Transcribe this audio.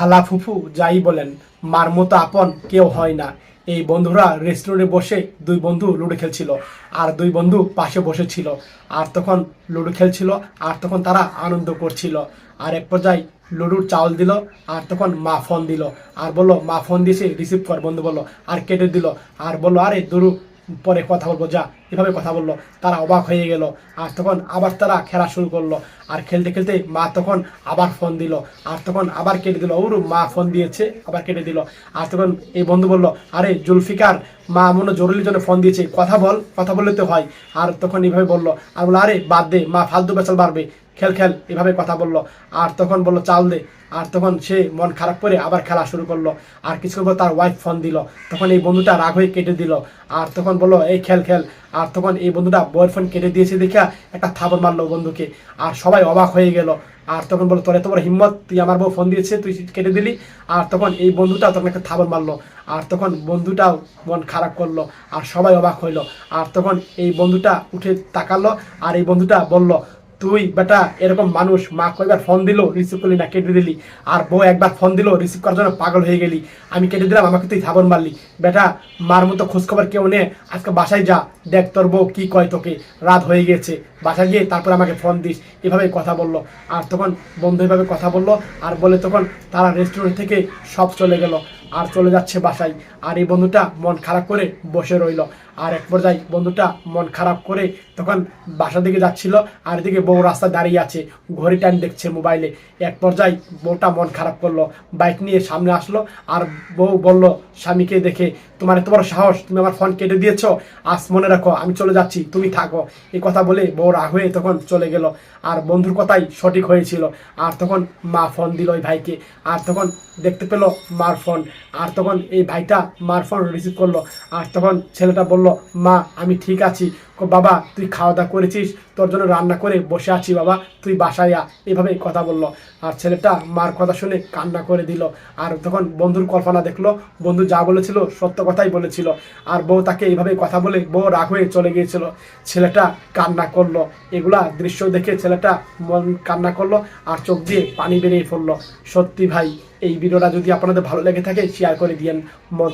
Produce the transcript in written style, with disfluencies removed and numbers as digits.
খালা ফুফু যাই বলেন, মার মতো আপন কেউ হয় না। এই বন্ধুরা রেস্টুরেন্টে বসে দুই বন্ধু লুডো খেলছিল, আর দুই বন্ধু পাশে বসেছিল, আর তখন লুডো খেলছিল, আর তখন তারা আনন্দ করছিল। আর এক পর্যায়ে লুডুর চাউল দিল, আর তখন মা ফোন দিল, আর বললো মা ফোন দিয়েছে রিসিভ কর। বন্ধু বললো, আর কেটে দিল, আর বললো আরে দুরু পরে কথা বলবো যা, এভাবে কথা বললো। তারা অবাক হয়ে গেল, আর তখন আবার তারা খেলা শুরু করলো। আর খেলতে খেলতে মা তখন আবার ফোন দিল, আর তখন আবার কেটে দিল। ওর মা ফোন দিয়েছে, আবার কেটে দিল। আর তখন এই বন্ধু বলল, আরে জুলফিকার, মা মনে জরুরি জন্য ফোন দিয়েছে, কথা বল, কথা বললে তো হয়। আর তখন এইভাবে বললো, আর বললো আরে বাদ দে, মা ফালতু বেচাল বাড়বে, খেল খেল, এভাবে কথা বললো। আর তখন বললো চাল দে। আর তখন সে মন খারাপ করে আবার খেলা শুরু করলো। আর কিছুক্ষণ পর তার ওয়াইফ ফোন দিল, তখন এই বন্ধুটা রাগ হয়ে কেটে দিল। আর তখন বললো এই খেল খেল। আর তখন এই বন্ধুটা বউয়ের ফোন কেটে দিয়েছে দেখা একটা থাপড় মারলো বন্ধুকে। আর সবাই অবাক হয়ে গেল। আর তখন বললো তোর এত বড় হিম্মত, তুই আমার বউ ফোন দিয়েছে, তুই কেটে দিলি। আর তখন এই বন্ধুটা তখন একটা থাপড় মারলো। আর তখন বন্ধুটাও মন খারাপ করলো, আর সবাই অবাক হইলো। আর তখন এই বন্ধুটা উঠে তাকালো, আর এই বন্ধুটা বলল, তুই বেটা এরকম মানুষ, মা কয়বার ফোন দিল রিসিভ করলি না, কেটে দিলি। আর বউ একবার ফোন দিল রিসিভ করার জন্য পাগল হয়ে গেলি, আমি কেটে দিলাম, আমাকে তুই থাবন মারলি। বেটা মার মতো খোঁজখবর কেউ নে, আজকে বাসায় যা, দেখ তোর বউ কি কয় তোকে, রাত হয়ে গেছে, বাসায় গিয়ে তারপর আমাকে ফোন দিস। এভাবে কথা বললো। আর তখন বন্ধু এভাবে কথা বললো, আর বলে তখন তারা রেস্টুরেন্ট থেকে সব চলে গেল, আর চলে যাচ্ছে বাসায়। আর এই বন্ধুটা মন খারাপ করে বসে রইল। আর এক পর্যায়ে বন্ধুটা মন খারাপ করে তখন বাসার দিকে যাচ্ছিল, আর এদিকে বউ রাস্তায় দাঁড়িয়ে আছে, ঘড়ি টাইম দেখছে মোবাইলে। এক পর্যায়ে বউটা মন খারাপ করলো, বাইক নিয়ে সামনে আসলো। আর বউ বলল স্বামীকে দেখে, তোমার এত বড় সাহস, তুমি আমার ফোন কেটে দিয়েছো, আজ মনে রাখো আমি চলে যাচ্ছি, তুমি থাকো। এই কথা বলে বউ রাগ হয়ে তখন চলে গেল। আর বন্ধুর কথাই সঠিক হয়েছিল। আর তখন মা ফোন দিল ওই ভাইকে, আর তখন দেখতে পেল মার ফোন। আর তখন এই ভাইটা মার ফোন রিসিভ করলো। আর তখন ছেলেটা বলল, মা আমি ঠিক আছি। বাবা তুই খাওয়া দাওয়া করেছিস, তোর জন্য রান্না করে বসে আছি বাবা, তুই বাসায় আ, এভাবে কথা বললো। আর ছেলেটা মার কথা শুনে কান্না করে দিল। আর তখন বন্ধুর কল্পনা দেখলো, বন্ধু যা বলেছিল সত্য কথাই বলেছিল। আর বউ তাকে এইভাবে কথা বলে বউ রাগ হয়ে চলে গিয়েছিল। ছেলেটা কান্না করলো। এগুলা দৃশ্য দেখে ছেলেটা মন কান্না করলো, আর চোখ দিয়ে পানি বেরিয়ে পড়লো। সত্যি ভাই, এই ভিডিওটা যদি আপনাদের ভালো লেগে থাকে শেয়ার করে দিয়েন। মন